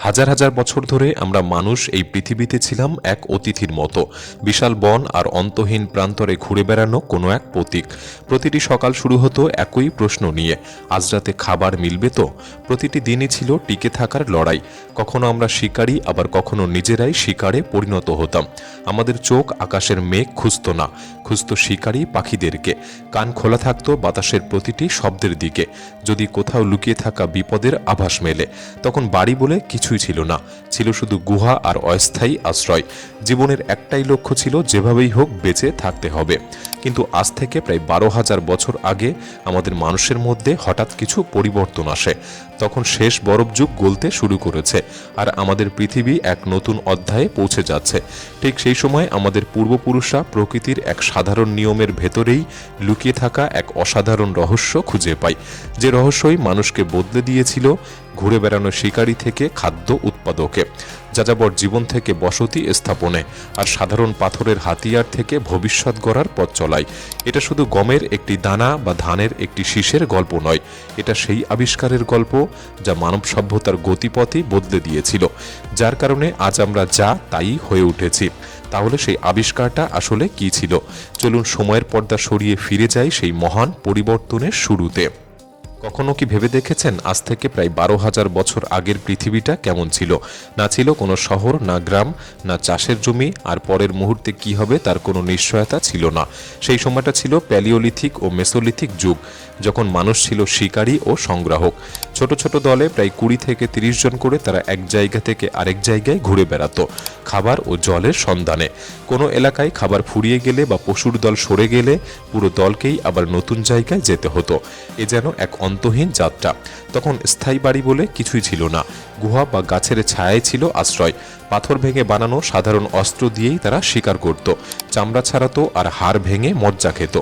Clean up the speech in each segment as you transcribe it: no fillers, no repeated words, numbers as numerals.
হাজার হাজার বছর ধরে আমরা মানুষ এই পৃথিবীতে ছিলাম এক অতিথির মতো, বিশাল বন আর অন্তহীন প্রান্তরে ঘুরে বেড়ানো কোনো এক প্রতীক। প্রতিটি সকাল শুরু হতো একই প্রশ্ন নিয়ে, আজ রাতে খাবার মিলবে তো? প্রতিটি দিনই ছিল টিকে থাকার লড়াই। কখনো আমরা শিকারী, আবার কখনো নিজেরাই শিকারে পরিণত হতাম। আমাদের চোখ আকাশের মেঘ খুঁজত না, খুঁজত শিকারী পাখিদেরকে। কান খোলা থাকতো বাতাসের প্রতিটি শব্দের দিকে, যদি কোথাও লুকিয়ে থাকা বিপদের আভাস মেলে। তখন বাড়ি বলে কিছুই ছিল না, ছিল শুধু গুহা আর অস্থায়ী আশ্রয়। জীবনের একটাই লক্ষ্য ছিল, যেভাবেই হোক বেঁচে থাকতে হবে। কিন্তু আজ থেকে প্রায় 12,000 বছর আগে আমাদের মানুষের মধ্যে হঠাৎ কিছু পরিবর্তন আসে। তখন শেষ বরফ যুগ গলতে শুরু করেছে, আর আমাদের পৃথিবী এক নতুন অধ্যায়ে পৌঁছে যাচ্ছে। ঠিক সেই সময় আমাদের পূর্বপুরুষরা প্রকৃতির এক সাধারণ নিয়মের ভেতরেই লুকিয়ে থাকা এক অসাধারণ রহস্য খুঁজে পায়, যে রহস্যই মানুষকে বদলে দিয়েছিল ঘুরে বেড়ানো শিকারী থেকে খাদ্য উৎপাদকে, যাযাবর জীবন থেকে বসতি স্থাপনে, আর সাধারণ পাথরের হাতিয়ার থেকে ভবিষ্যৎ গড়ার পথ চলায়। এটা শুধু গমের একটি দানা বা ধানের একটি শীষের গল্প নয়, এটা সেই আবিষ্কারের গল্প যা মানব সভ্যতার গতিপথই বদলে দিয়েছিল, যার কারণে আজ আমরা যা তাই হয়ে উঠেছি। তাহলে সেই আবিষ্কারটা আসলে কি ছিল? চলুন সময়ের পর্দা সরিয়ে ফিরে যাই সেই মহান পরিবর্তনের শুরুতে। কখনো কি ভেবে দেখেছেন আজ থেকে প্রায় 12,000 বছর আগের পৃথিবীটা কেমন ছিল? না ছিল কোনো শহর, না গ্রাম, না চাষের জমি, আর পরের মুহূর্তে কি হবে তার কোনো নিশ্চয়তা ছিল না। সেই সময়টা ছিল প্যালিওলিথিক ও মেসোলিথিক যুগ, যখন মানুষ ছিল শিকারী ও সংগ্রাহক। ছোট ছোট দলে প্রায় 20 থেকে 30 জন করে তারা এক জায়গা থেকে আরেক জায়গায় ঘুরে বেড়াতো, খাবার ও জলের সন্ধানে। কোনো এলাকায় খাবার ফুরিয়ে গেলে বা পশুর দল সরে গেলে পুরো দলকেই আবার নতুন জায়গায় যেতে হতো। এ যেন এক অন্তহীন যাত্রা। তখন স্থায়ী বাড়ি বলে কিছুই ছিল না, গুহা বা গাছের ছায়ায় ছিল আশ্রয়। পাথর ভেঙে বানানো সাধারণ অস্ত্র দিয়েই তারা শিকার করত, চামড়া ছাড়াতো আর হাড় ভেঙে মজ্জা খেত।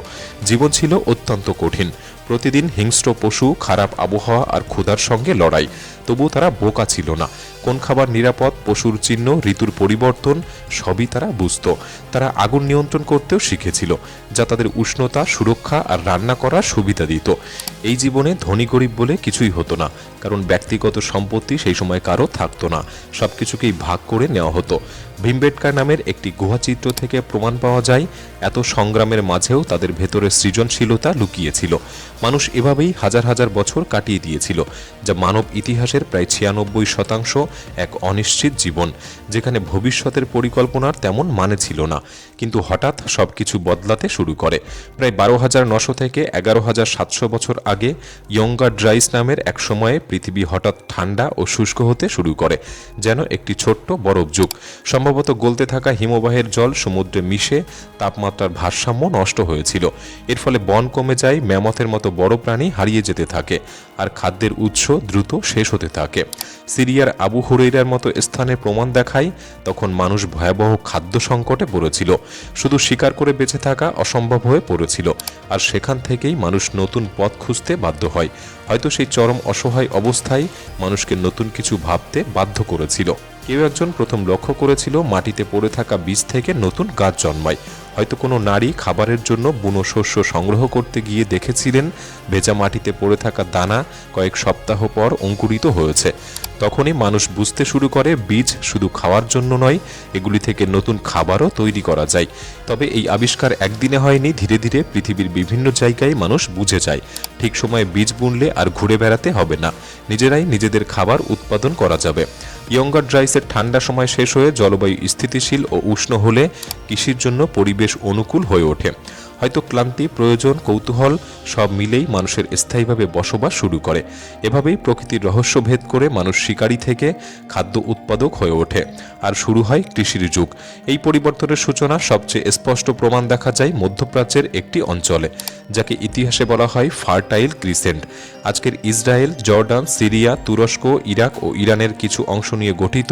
জীবন ছিল অত্যন্ত কঠিন, প্রতিদিন হিংস্র পশু, খারাপ আবহাওয়া আর ক্ষুধার সঙ্গে লড়াই। তবু তারা বোকা ছিল না। কোন খাবার নিরাপদ, পশুর চিহ্ন, ঋতুর পরিবর্তন সবই তারা বুঝত। তারা আগুন নিয়ন্ত্রণ করতেও শিখেছিল, যা তাদের উষ্ণতা, সুরক্ষা আর রান্না করার সুবিধা দিত। এই জীবনে ধনী গরিব বলে কিছুই হতো না, কারণ ব্যক্তিগত সম্পত্তি সেই সময় কারো থাকতো না, সবকিছুকেই ভাগ করে নেওয়া হতো। ভীমবেটকা নামের একটি গুহাচিত্র থেকে প্রমাণ পাওয়া যায়, এত সংগ্রামের মাঝেও তাদের ভেতরে সৃজনশীলতা লুকিয়েছিল। মানুষ এভাবেই হাজার হাজার বছর কাটিয়ে দিয়েছিল, যা মানব ইতিহাসের প্রায় 96% এক অনিশ্চিত জীবন, যেখানে ভবিষ্যতের পরিকল্পনার তেমন মানে ছিল না। কিন্তু হঠাৎ সবকিছু বদলাতে শুরু করে। প্রায় 12,900 থেকে 11,700 বছর আগে ইয়ঙ্গার ড্রাইস নামের এক সময়ে পৃথিবী হঠাৎ ঠান্ডা ও শুষ্ক হতে শুরু করে, যেন একটি ছোট্ট বরফ যুগ। সম্ভবত গলতে থাকা হিমবাহের জল সমুদ্রে মিশে তাপমাত্রার ভারসাম্য নষ্ট হয়েছিল। এর ফলে বন কমে যায়, ম্যামথের মতো বড় প্রাণী হারিয়ে যেতে থাকে, আর খাদ্যের উৎস দ্রুত শেষ হতে থাকে। সিরিয়ার আবু হুরাইরার মতো স্থানে প্রমাণ দেখায় তখন মানুষ ভয়াবহ খাদ্য সংকটে পড়েছিল। শুধু শিকার করে বেঁচে থাকা অসম্ভব হয়ে পড়েছিল, আর সেখান থেকেই মানুষ নতুন পথ খুঁজতে বাধ্য হয়। হয়তো সেই চরম অসহায় অবস্থায় মানুষকে নতুন কিছু ভাবতে বাধ্য করেছিল। কেউ একজন প্রথম লক্ষ্য করেছিল মাটিতে পড়ে থাকা বীজ থেকে নতুন গাছ জন্মায়। হয়তো কোনো নারী খাবারের জন্য বুনো শস্য সংগ্রহ করতে গিয়ে দেখেছিলেন ভেজা মাটিতে পড়ে থাকা দানা কয়েক সপ্তাহ পর অঙ্কুরিত হয়েছে। তখনই মানুষ বুঝতে শুরু করে বীজ শুধু খাওয়ার জন্য নয়, এগুলি থেকে নতুন খাবারও তৈরি করা যায়। তবে এই আবিষ্কার একদিনে হয়নি, ধীরে ধীরে পৃথিবীর বিভিন্ন জায়গায় মানুষ বুঝে যায় ঠিক সময়ে বীজ বুনলে আর ঘুরে বেড়াতে হবে না, নিজেরাই নিজেদের খাবার উৎপাদন করা যাবে। ইয়ঙ্গার ড্রাইসের ঠান্ডা সময় শেষ হয়ে জলবায়ু স্থিতিশীল ও উষ্ণ হলে কৃষির জন্য পরিবেশ অনুকূল হয়ে ওঠে। হয়তো ক্লান্তি, প্রয়োজন, কৌতূহল সব মিলেই মানুষের স্থায়ীভাবে বসবাস শুরু করে। এভাবেই প্রকৃতির রহস্য ভেদ করে মানুষ শিকারী থেকে খাদ্য উৎপাদক হয়ে ওঠে, আর শুরু হয় কৃষির যুগ। এই পরিবর্তনের সূচনা সবচেয়ে স্পষ্ট প্রমাণ দেখা যায় মধ্যপ্রাচ্যের একটি অঞ্চলে, যাকে ইতিহাসে বলা হয় ফার্টাইল ক্রিসেন্ট। আজকের ইসরায়েল, জর্ডান, সিরিয়া, তুরস্ক, ইরাক ও ইরানের কিছু অংশ নিয়ে গঠিত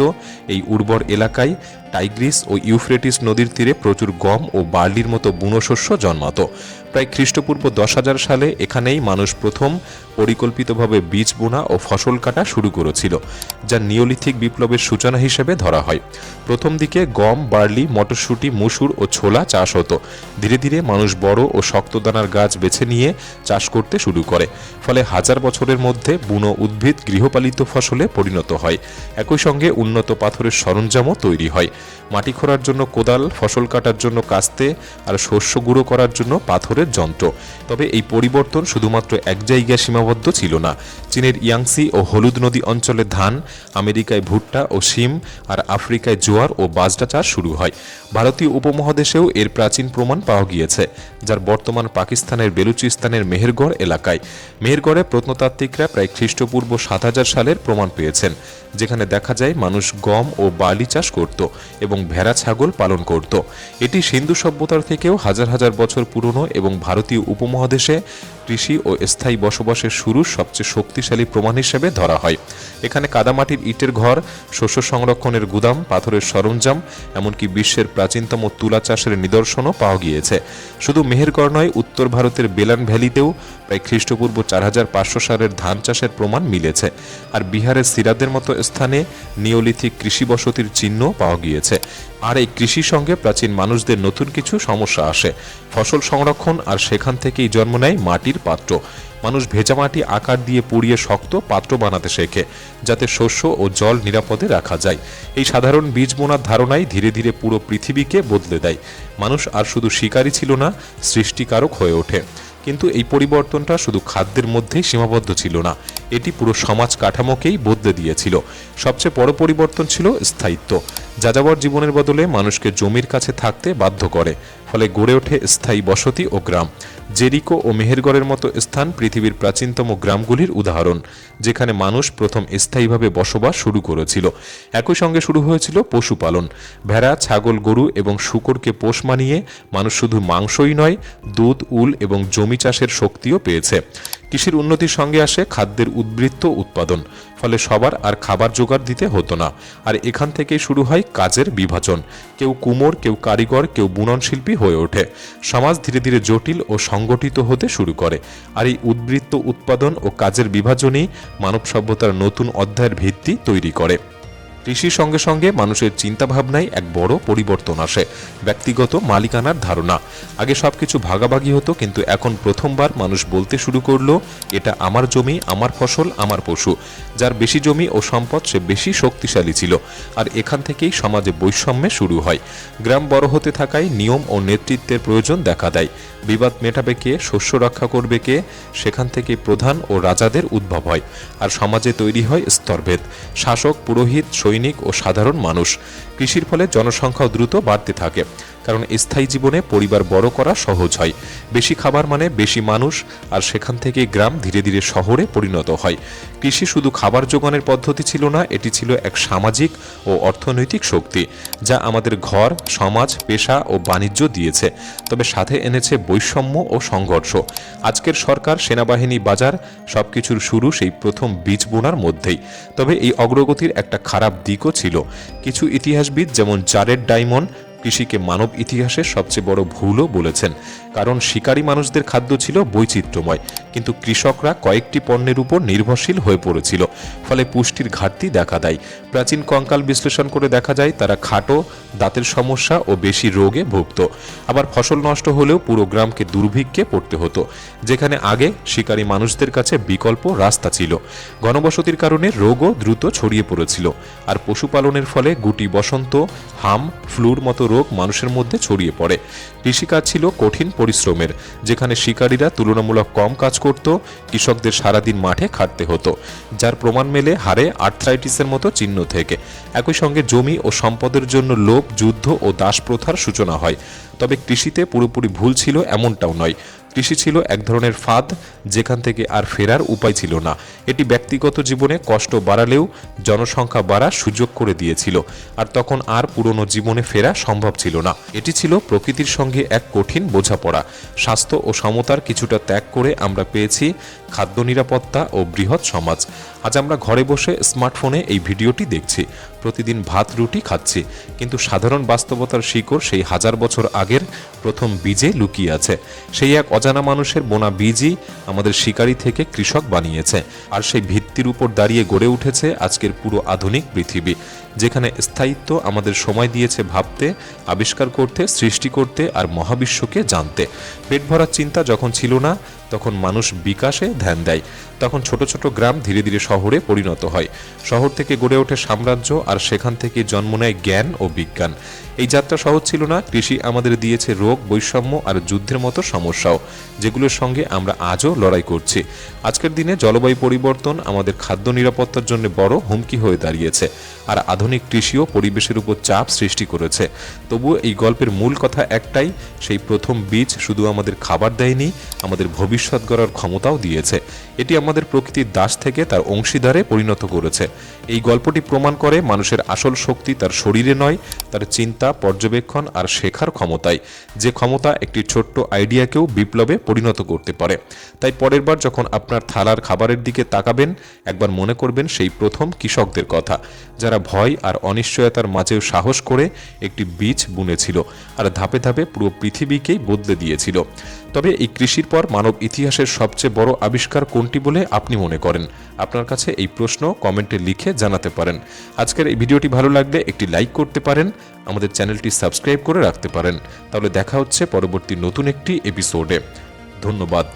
এই উর্বর এলাকায় টাইগ্রিস ও ইউফ্রেটিস নদীর তীরে প্রচুর গম ও বার্লির মতো বুনো শস্য জন্মাতো। প্রায় খ্রিস্টপূর্ব 10,000 সালে এখানেই মানুষ প্রথম পরিকল্পিতভাবে বীজ বোনা ও ফসল কাটা শুরু করেছিল, যা নিওলিথিক বিপ্লবের সূচনা হিসেবে ধরা হয়। প্রথম দিকে গম, বার্লি, মটরশুঁটি, মসুর ও ছোলা চাষ হতো। ধীরে ধীরে মানুষ বড় ও শক্ত দানার গাছ বেছে নিয়ে চাষ করতে শুরু করে, ফলে হাজার বছরের মধ্যে বুনো উদ্ভিদ গৃহপালিত ফসলে পরিণত হয়। একই সঙ্গে উন্নত পাথরের সরঞ্জামও তৈরি হয়। মাটি খোঁড়ার জন্য কোদাল, ফসল কাটার জন্য কাস্তে আর শস্য গুঁড়ো করার জন্য পাথরের যন্ত্র। তবে এই পরিবর্তন শুধুমাত্র এক জায়গায় সীমাবদ্ধ ছিল না। চীনের ইয়াংসি ও হলুদ নদী অঞ্চলে ধান, আমেরিকায় ভুট্টা ও শিম, আর আফ্রিকায় জোয়ার ও বাজরা চাষ শুরু হয়। ভারতীয় উপমহাদেশেও এর প্রাচীন প্রমাণ পাওয়া গিয়েছে, যার বর্তমান পাকিস্তানের বেলুচিস্তানের মেহেরগড় এলাকায়। মেহেরগড়ে প্রত্নতাত্ত্বিকরা প্রায় খ্রিস্টপূর্ব 7,000 সালের প্রমাণ পেয়েছেন, যেখানে দেখা যায় মানুষ গম ও বার্লি চাষ করত এবং ভেড়া ছাগল পালন করত। এটি সিন্ধু সভ্যতার থেকেও হাজার হাজার বছর পুরনো এবং ভারতীয় উপমহাদেশে কৃষি ও স্থায়ী বসবাসের শুরুর সবচেয়ে শক্তিশালী প্রমাণ হিসেবে ধরা হয়। এখানে কাদামাটির ইটের ঘর, শস্য সংরক্ষণের গুদাম, পাথরের সরঞ্জাম, এমনকি বিশ্বের প্রাচীনতম তুলা চাষের নিদর্শনও পাওয়া গিয়েছে। শুধু মেহেরগড় নয়, উত্তর ভারতের বেলান ভ্যালিতেও প্রায় খ্রিস্টপূর্ব 4,500 সালের ধান চাষের প্রমাণ মিলেছে। আর বিহারের সিরাদের মতো স্থানে নিওলিথিক কৃষি বসতির চিহ্ন পাওয়া গিয়েছে। আর এই কৃষির সঙ্গে প্রাচীন মানুষদের নতুন কিছু সমস্যা আসে। ফসল সংরক্ষণ, আর সেখান থেকেই জন্ম নেয় মাটির পাত্র। মানুষ ভেজা মাটি আকার দিয়ে পুড়িয়ে শক্ত পাত্র বানাতে শেখে, যাতে শস্য ও জল নিরাপদে রাখা যায়। এই সাধারণ বীজ বোনার ধারণাই ধীরে ধীরে পুরো পৃথিবীকে বদলে দেয়। মানুষ আর শুধু শিকারী ছিল না, সৃষ্টিকারক হয়ে ওঠে। কিন্তু এই পরিবর্তনটা শুধু খাদ্যের মধ্যেই সীমাবদ্ধ ছিল না, এটি পুরো সমাজ কাঠামোকেই বদলে দিয়েছিল। সবচেয়ে বড় পরিবর্তন ছিল স্থায়িত্ব। যাযাবর জীবনের বদলে মানুষকে জমির কাছে থাকতে বাধ্য করে, ফলে গড়ে ওঠে স্থায়ী বসতি ও গ্রাম। জেরিকো ও মেহেরগড়ের মতো স্থান পৃথিবীর প্রাচীনতম গ্রামগুলির উদাহরণ, যেখানে মানুষ প্রথম স্থায়ীভাবে বসবাস শুরু করেছিল। একই সঙ্গে শুরু হয়েছিল পশুপালন। ভেড়া, ছাগল, গরু এবং শূকরকে পোষ মানিয়ে মানুষ শুধু মাংসই নয়, দুধ, উল এবং জমি চাষের শক্তিও পেয়েছে। কৃষির উন্নতির সঙ্গে আসে খাদ্যের উদ্বৃত্ত উৎপাদন, ফলে সবার আর খাবার জোগাড় দিতে হতো না। আর এখান থেকেই শুরু হয় কাজের বিভাজন। কেউ কুমোর, কেউ কারিগর, কেউ বুনন শিল্পী হয়ে ওঠে। সমাজ ধীরে ধীরে জটিল ও সংগঠিত হতে শুরু করে। আর এই উদ্বৃত্ত উৎপাদন ও কাজের বিভাজনই মানব সভ্যতার নতুন অধ্যায়ের ভিত্তি তৈরি করে। কৃষির সঙ্গে সঙ্গে মানুষের চিন্তাভাবনায় এক বড় পরিবর্তন আসে। ব্যক্তিগত মালিকানার ধারণা। আগে সবকিছু ভাগাভাগি হতো, কিন্তু এখন প্রথমবার মানুষ বলতে শুরু করলো, এটা আমার জমি, আমার ফসল, আমার পশু। যার বেশি জমি ও সম্পদ, সে বেশি শক্তিশালী ছিল। আর এখান থেকেই সমাজে বৈষম্যে শুরু হয়। গ্রাম বড় হতে থাকায় নিয়ম ও নেতৃত্বের প্রয়োজন দেখা দেয়। বিবাদ মেটাবে কে, শস্য রক্ষা করবে কে, সেখান থেকে প্রধান ও রাজাদের উদ্ভব হয়। আর সমাজে তৈরি হয় স্তরভেদ। শাসক, পুরোহিত, সৈনিক ও সাধারণ মানুষ। কৃষির ফলে জনসংখ্যাও দ্রুত বাড়তে থাকে, কারণ স্থায়ী জীবনে পরিবার বড় করা সহজ হয়। বেশি খাবার মানে বেশি মানুষ, আর সেখান থেকে গ্রাম ধীরে ধীরে শহরে পরিণত হয়। কৃষি শুধু খাবার জোগানের পদ্ধতি ছিল না, এটি ছিল এক সামাজিক ও অর্থনৈতিক শক্তি, যা আমাদের ঘর, সমাজ, পেশা ও বাণিজ্য দিয়েছে। তবে সাথে এনেছে বৈষম্য ও সংঘর্ষ। আজকের সরকার, সেনাবাহিনী, বাজার, সবকিছুর শুরু সেই প্রথম বীজ বোনার মধ্যেই। তবে এই অগ্রগতির একটা খারাপ দিকও ছিল। কিছু ইতিহাসবিদ, যেমন জারেড ডায়মন্ড, কৃষিকে মানব ইতিহাসের সবচেয়ে বড় ভুলও বলেছেন। কারণ শিকারী মানুষদের খাদ্য ছিল বৈচিত্র্যময়, কিন্তু কৃষকরা কয়েকটি পণ্যের উপর নির্ভরশীল হয়ে পড়েছিল, ফলে পুষ্টির ঘাটতি দেখা দেয়। প্রাচীন কঙ্কাল বিশ্লেষণ করে দেখা যায় তারা খাটো, দাঁতের সমস্যা ও বেশি রোগে ভুগত। আবার ফসল নষ্ট হলেও পুরো গ্রামকে দুর্ভিক্ষে পড়তে হতো, যেখানে আগে শিকারী মানুষদের কাছে বিকল্প রাস্তা ছিল। ঘনবসতির কারণে রোগও দ্রুত ছড়িয়ে পড়েছিল। আর পশুপালনের ফলে গুটি বসন্ত, হাম, ফ্লুর মতো রোগ মানুষের মধ্যে ছড়িয়ে পড়ে। কৃষিকাজ ছিল কঠিন পরিশ্রমের, যেখানে শিকারীরা তুলনামূলক কম কাজ করত, কৃষকদের সারাদিন মাঠে খাটতে হতো, যার প্রমাণ মেলে হাড়ে আর্থ্রাইটিসের মতো চিহ্ন থেকে। একই সঙ্গে জমি ও সম্পদের জন্য লোভ, যুদ্ধ ও দাসপ্রথার সূচনা হয়। তবে কৃষিতে পুরোপুরি ভুল ছিল এমনটাও নয়। কৃষি ছিল এক ধরনের ফাঁদ, যেখান থেকে আর ফেরার উপায় ছিল না। এটি ব্যক্তিগত জীবনে কষ্ট বাড়ালেও জনসংখ্যা বাড়ার সুযোগ করে দিয়েছিল, আর তখন আর পুরনো জীবনে ফেরা সম্ভব ছিল না। এটি ছিল প্রকৃতির সঙ্গে এক কঠিন বোঝাপড়া। স্বাস্থ্য ও সমতার কিছুটা ত্যাগ করে আমরা পেয়েছি খাদ্য নিরাপত্তা ও বৃহৎ সমাজ। আজ আমরা ঘরে বসে স্মার্টফোনে এই ভিডিওটি দেখছি, প্রতিদিন ভাত রুটি খাচ্ছি, কিন্তু সাধারণ বাস্তবতার শিকড় সেই হাজার বছর আগের প্রথম বীজে লুকিয়ে আছে। সেই এক অজানা মানুষের বোনা বীজই আমাদের শিকারি থেকে কৃষক বানিয়েছে, আর সেই ভিত্তির উপর দাঁড়িয়ে গড়ে উঠেছে আজকের পুরো আধুনিক পৃথিবী, যেখানে স্থায়িত্ব আমাদের সময় দিয়েছে ভাবতে, আবিষ্কার করতে, সৃষ্টি করতে আর মহাবিশ্বকে জানতে। পেট ভরার চিন্তা যখন ছিল না, তখন মানুষ বিকাশে ধ্যান দেয়। তখন ছোট ছোট গ্রাম ধীরে ধীরে শহরে পরিণত হয়, শহর থেকে গড়ে ওঠে সাম্রাজ্য, আর সেখান থেকে জন্ম নেয় জ্ঞান ও বিজ্ঞান। এই যাত্রা সহজ ছিল না। কৃষি আমাদের দিয়েছে রোগ, বৈষম্য আর যুদ্ধের মতো সমস্যাও, যেগুলোর সঙ্গে আমরা আজও লড়াই করছি। আজকের দিনে জলবায়ু পরিবর্তন আমাদের খাদ্য নিরাপত্তার জন্য বড় হুমকি হয়ে দাঁড়িয়েছে, আর আধুনিক কৃষিও পরিবেশের উপর চাপ সৃষ্টি করেছে। তবুও এই গল্পের মূল কথা একটাই, সেই প্রথম বীজ শুধু আমাদের খাবার দেয়নি, আমাদের ভবিষ্যৎ গড়ার ক্ষমতাও দিয়েছে। এটি আমাদের প্রকৃতির দাস থেকে তার অংশীদারে পরিণত করেছে। এই গল্পটি প্রমাণ করে মানুষের আসল শক্তি তার শরীরে নয়, তার চিন্তা, পর্যবেক্ষণ আর শেখার ক্ষমতায়, যে ক্ষমতা একটি ছোট্ট আইডিয়াকেও বিপ্লবে পরিণত করতে পারে। তাই পরের বার যখন আপনার থালার খাবারের দিকে তাকাবেন, একবার মনে করবেন সেই প্রথম কৃষকদের কথা, যারা ভয় আর অনিশ্চয়তার মাঝেও সাহস করে একটি বীজ বুনেছিল, আর ধাপে ধাপে পুরো পৃথিবীকেই বদলে দিয়েছিল। তবে এই কৃষির পর মানব ইতিহাসের সবচেয়ে বড় আবিষ্কার কোনটি বলে আপনি মনে করেন? আপনার কাছে এই প্রশ্ন কমেন্টে লিখে জানাতে পারেন। আজকের এই ভিডিওটি ভালো লাগলে একটি লাইক করতে পারেন, আমাদের চ্যানেলটি সাবস্ক্রাইব করে রাখতে পারেন। তাহলে দেখা হচ্ছে পরবর্তী নতুন একটি এপিসোডে। ধন্যবাদ।